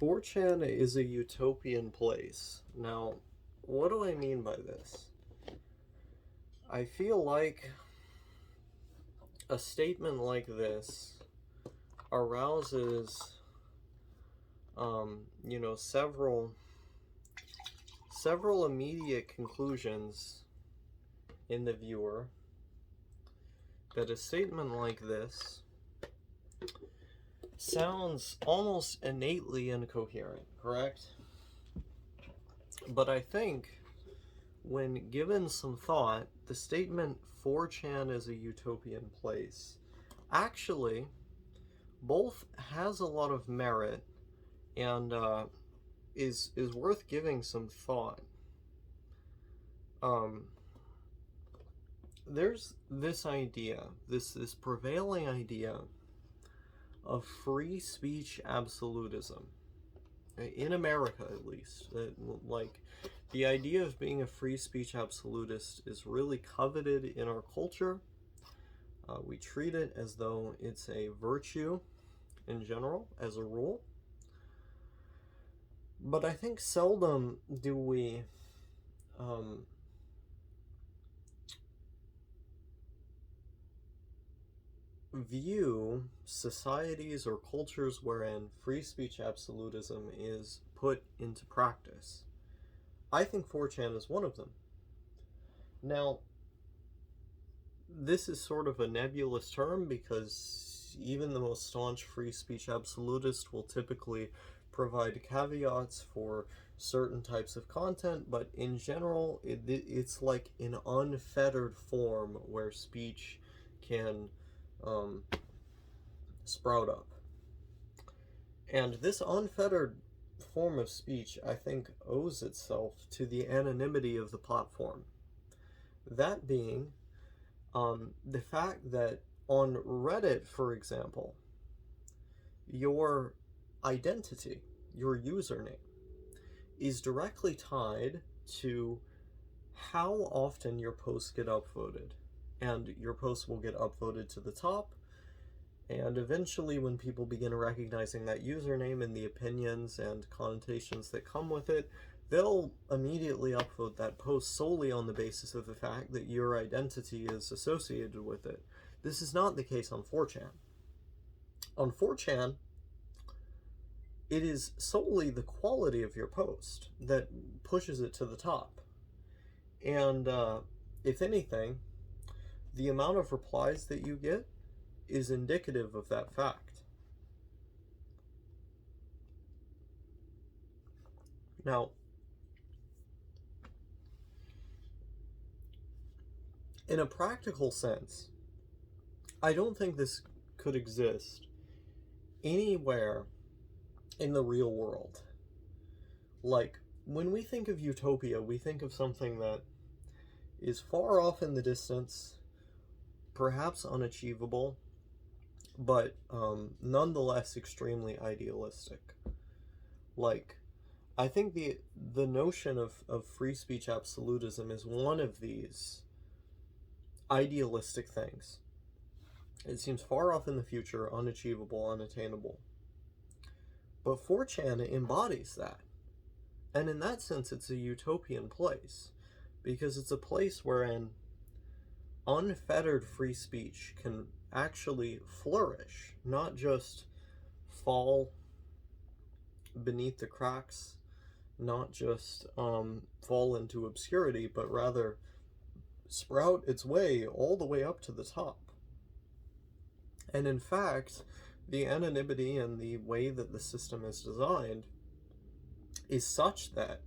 4chan is a utopian place. Now, what do I mean by this? I feel like a statement like this arouses, several immediate conclusions in the viewer. That a statement like this sounds almost innately incoherent, correct? But I think, when given some thought, the statement 4chan is a utopian place actually both has a lot of merit and is worth giving some thought. There's this idea, this prevailing idea of free speech absolutism, in America at least. Like, the idea of being a free speech absolutist is really coveted in our culture. We treat it as though it's a virtue in general, as a rule. But I think seldom do we view societies or cultures wherein free speech absolutism is put into practice. I think 4chan is one of them. Now, this is sort of a nebulous term because even the most staunch free speech absolutist will typically provide caveats for certain types of content, but in general, it's like an unfettered form where speech can sprout up. And this unfettered form of speech, I think, owes itself to the anonymity of the platform. That being the fact that on Reddit, for example, your identity, your username, is directly tied to how often your posts get upvoted. And your posts will get upvoted to the top, and eventually when people begin recognizing that username and the opinions and connotations that come with it, they'll immediately upvote that post solely on the basis of the fact that your identity is associated with it. This is not the case on 4chan. On 4chan, it is solely the quality of your post that pushes it to the top. And if anything, the amount of replies that you get is indicative of that fact. Now, in a practical sense, I don't think this could exist anywhere in the real world. Like, when we think of utopia, we think of something that is far off in the distance, perhaps unachievable, but nonetheless extremely idealistic. Like, I think the notion of free speech absolutism is one of these idealistic things. It seems far off in the future, unachievable, unattainable. But 4chan embodies that. And in that sense, it's a utopian place, because it's a place wherein unfettered free speech can actually flourish, not just fall beneath the cracks, not just fall into obscurity, but rather sprout its way all the way up to the top. And in fact, the anonymity and the way that the system is designed is such that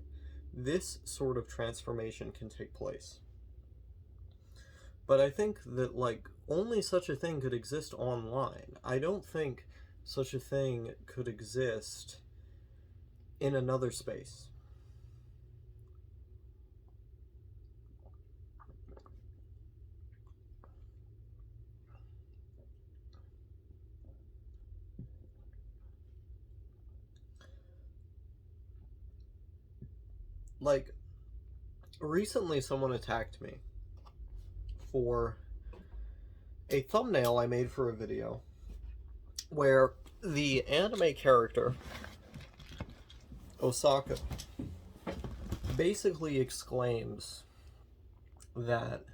this sort of transformation can take place. But I think that, like, only such a thing could exist online. I don't think such a thing could exist in another space. Like, recently someone attacked me for a thumbnail I made for a video where the anime character Osaka basically exclaims that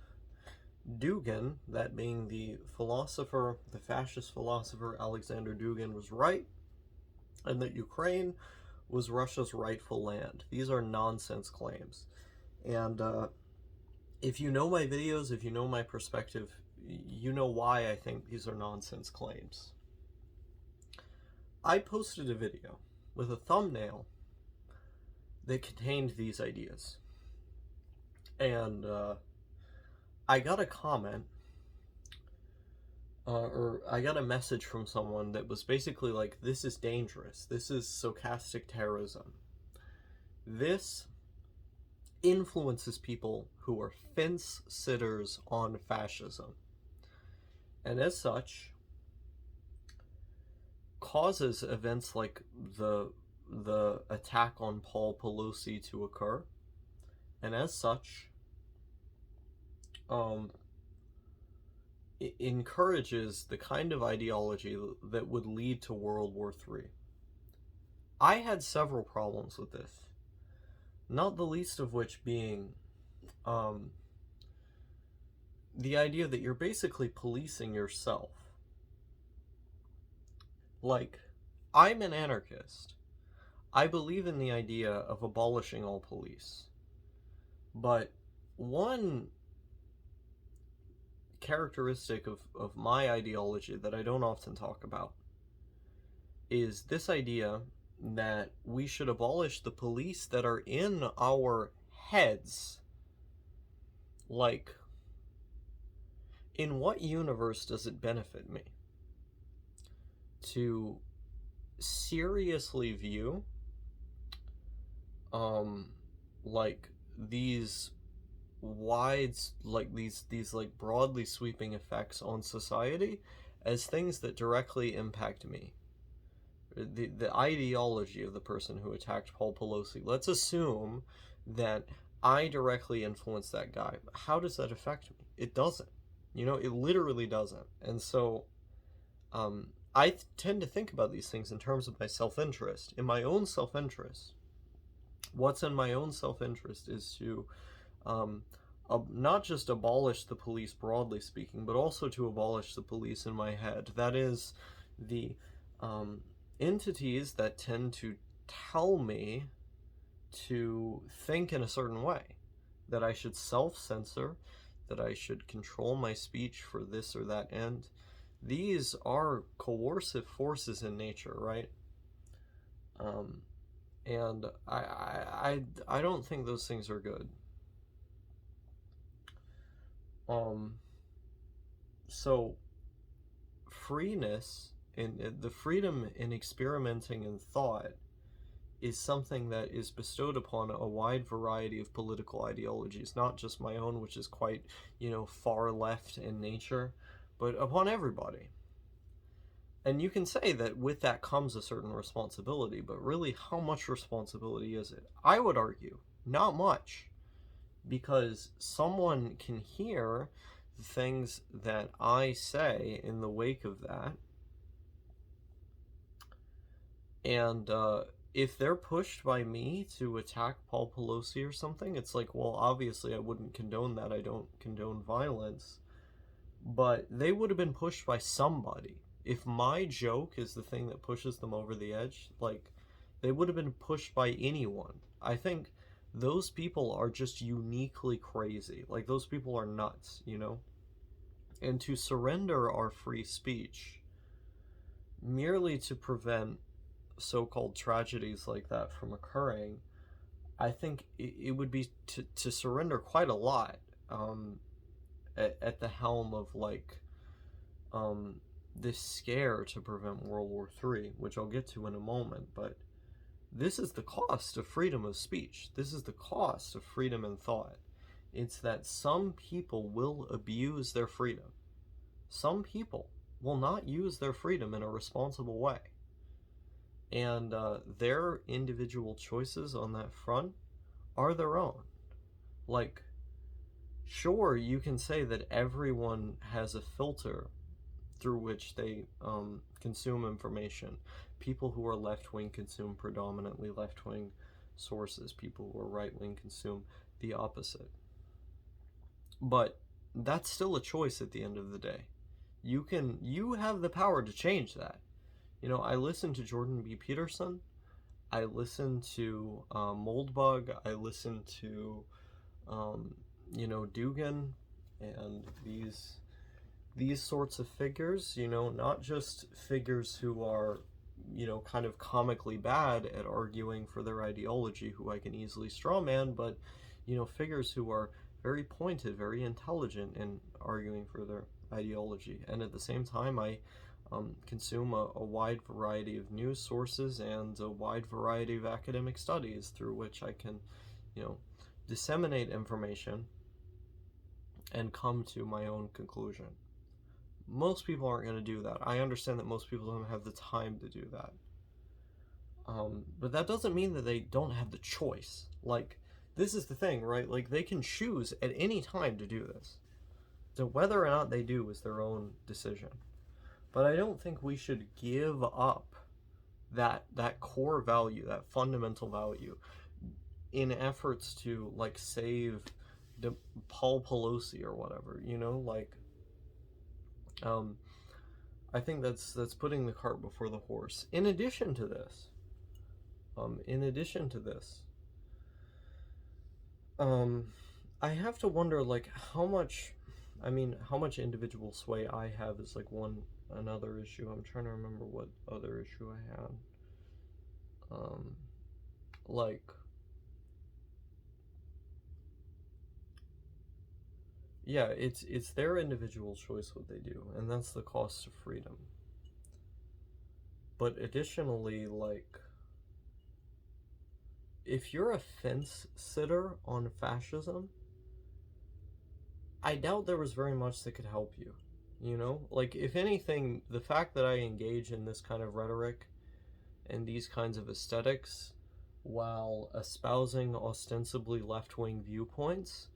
Dugin, that being the philosopher, the fascist philosopher Alexander Dugin, was right, and that Ukraine was Russia's rightful land. These are nonsense claims. And if you know my videos, if you know my perspective, you know why I think these are nonsense claims. I posted a video with a thumbnail that contained these ideas. And I got a comment, or I got a message from someone that was basically like, this is dangerous. This is stochastic terrorism. This influences people who are fence sitters on fascism. And as such, causes events like the attack on Paul Pelosi to occur. And as such, it encourages the kind of ideology that would lead to World War III. I had several problems with this, not the least of which being the idea that you're basically policing yourself. Like, I'm an anarchist. I believe in the idea of abolishing all police. But one characteristic of my ideology that I don't often talk about is this idea that we should abolish the police that are in our heads. Like, in what universe does it benefit me to seriously view like these like broadly sweeping effects on society as things that directly impact me? The ideology of the person who attacked Paul Pelosi, let's assume that I directly influence that guy. How does that affect me? It doesn't. It literally doesn't. And so I tend to think about these things in terms of my self-interest. In my own self-interest, what's in my own self-interest is to not just abolish the police broadly speaking, but also to abolish the police in my head. That is, the entities that tend to tell me to think in a certain way, that I should self-censor, that I should control my speech for this or that end. These are coercive forces in nature, right? And I don't think those things are good. So freeness, in the freedom in experimenting in thought, is something that is bestowed upon a wide variety of political ideologies, not just my own, which is quite, far left in nature, but upon everybody. And you can say that with that comes a certain responsibility, but really, how much responsibility is it? I would argue, not much, because someone can hear the things that I say in the wake of that, and if they're pushed by me to attack Paul Pelosi or something, it's like, well, obviously I wouldn't condone that. I don't condone violence. But they would have been pushed by somebody. If my joke is the thing that pushes them over the edge, like, they would have been pushed by anyone. I think those people are just uniquely crazy. Like, those people are nuts, And to surrender our free speech merely to prevent so-called tragedies like that from occurring, I think it would be to surrender quite a lot at the helm of this scare to prevent World War III, which I'll get to in a moment. But this is the cost of freedom of speech. This is the cost of freedom in thought. It's that some people will abuse their freedom. Some people will not use their freedom in a responsible way. And their individual choices on that front are their own. Like, sure, you can say that everyone has a filter through which they consume information. People who are left-wing consume predominantly left-wing sources. People who are right-wing consume the opposite. But that's still a choice at the end of the day. You have the power to change that. I listen to Jordan B. Peterson. I listen to Moldbug. I listen to Dugan, and these sorts of figures. Not just figures who are kind of comically bad at arguing for their ideology, who I can easily strawman, but figures who are very pointed, very intelligent in arguing for their ideology. And at the same time, I consume a wide variety of news sources and a wide variety of academic studies through which I can, disseminate information and come to my own conclusion. Most people aren't going to do that. I understand that most people don't have the time to do that. But that doesn't mean that they don't have the choice. Like, this is the thing, right? Like, they can choose at any time to do this. So whether or not they do is their own decision. But I don't think we should give up that core value, that fundamental value, in efforts to, like, save Paul Pelosi or whatever, I think that's putting the cart before the horse. In addition to this, I have to wonder, like, how much individual sway I have is, like, another issue. I'm trying to remember what other issue I had. Yeah, it's their individual choice what they do, and that's the cost of freedom. But additionally, like, if you're a fence sitter on fascism, I doubt there was very much that could help you. Like, if anything, the fact that I engage in this kind of rhetoric and these kinds of aesthetics while espousing ostensibly left-wing viewpoints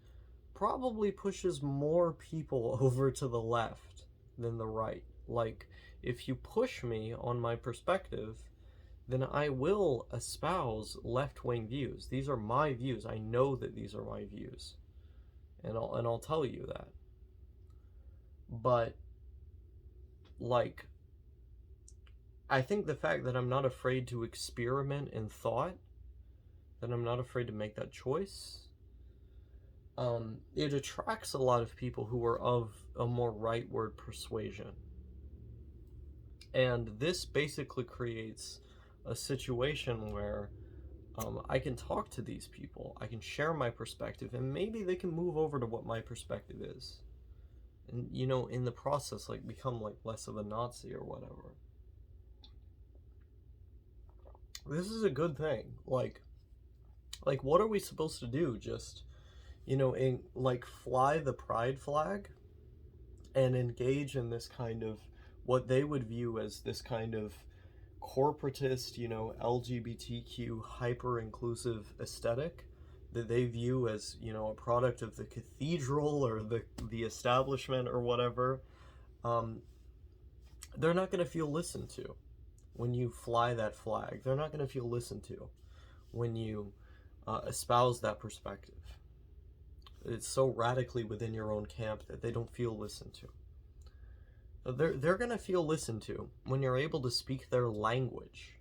probably pushes more people over to the left than the right. Like, if you push me on my perspective, then I will espouse left-wing views. These are my views. I know that these are my views. And I'll tell you that. But, like, I think the fact that I'm not afraid to experiment in thought, that I'm not afraid to make that choice, it attracts a lot of people who are of a more rightward persuasion. And this basically creates a situation where I can talk to these people, I can share my perspective, and maybe they can move over to what my perspective is. And, in the process, like, become, like, less of a Nazi or whatever. This is a good thing. Like, what are we supposed to do? Just, fly the pride flag and engage in this kind of, what they would view as this kind of corporatist, LGBTQ hyper-inclusive aesthetic that they view as, a product of the cathedral or the establishment or whatever. They're not going to feel listened to when you fly that flag. They're not going to feel listened to when you espouse that perspective. It's so radically within your own camp that they don't feel listened to. They're going to feel listened to when you're able to speak their language.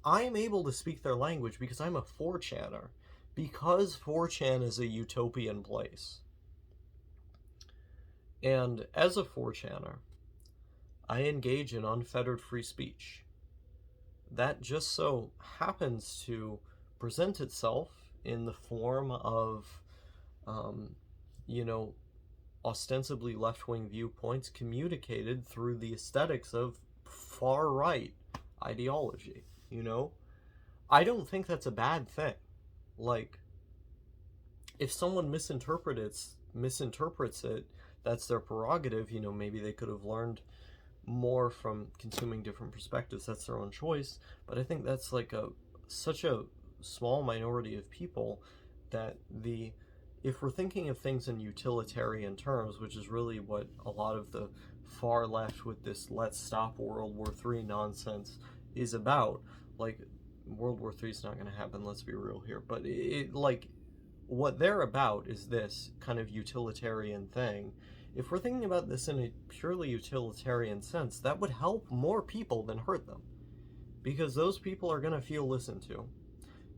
I'm able to speak their language because I'm a 4chaner. Because 4chan is a utopian place. And as a 4chaner, I engage in unfettered free speech. That just so happens to present itself in the form of, ostensibly left-wing viewpoints communicated through the aesthetics of far-right ideology, I don't think that's a bad thing. Like, if someone misinterprets it, that's their prerogative. Maybe they could have learned more from consuming different perspectives. That's their own choice. But I think that's like such a small minority of people that if we're thinking of things in utilitarian terms, which is really what a lot of the far left with this let's stop World War III nonsense is about. Like, World War III is not going to happen, let's be real here, but what they're about is this kind of utilitarian thing. If we're thinking about this in a purely utilitarian sense, that would help more people than hurt them, because those people are going to feel listened to,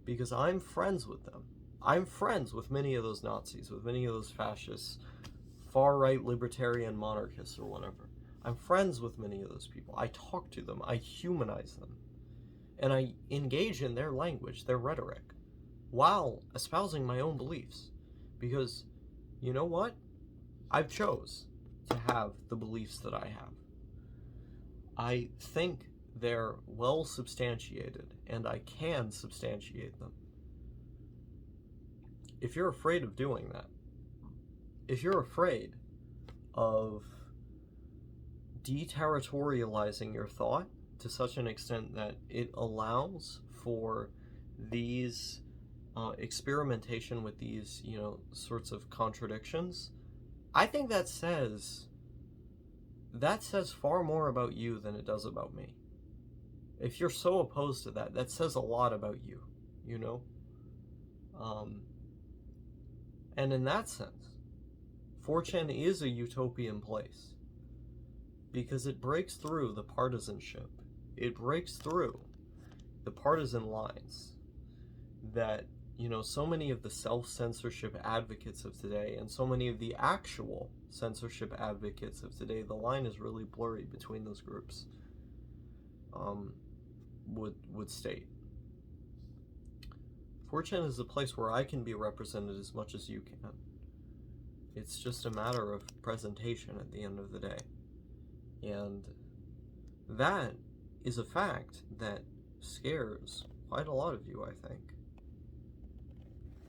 because I'm friends with them. I'm friends with many of those Nazis, with many of those fascists, far-right libertarian monarchists or whatever. I'm friends with many of those people. I talk to them, I humanize them, and I engage in their language, their rhetoric, while espousing my own beliefs. Because, you know what? I've chose to have the beliefs that I have. I think they're well substantiated, and I can substantiate them. If you're afraid of doing that, if you're afraid of deterritorializing your thought to such an extent that it allows for these experimentation with these, sorts of contradictions, I think that says far more about you than it does about me. If you're so opposed to that, that says a lot about you, And in that sense, 4chan is a utopian place, because it breaks through the partisanship. It breaks through the partisan lines that, so many of the self-censorship advocates of today, and so many of the actual censorship advocates of today, the line is really blurry between those groups, would state. 4chan is a place where I can be represented as much as you can. It's just a matter of presentation at the end of the day. And that is a fact that scares quite a lot of you, I think.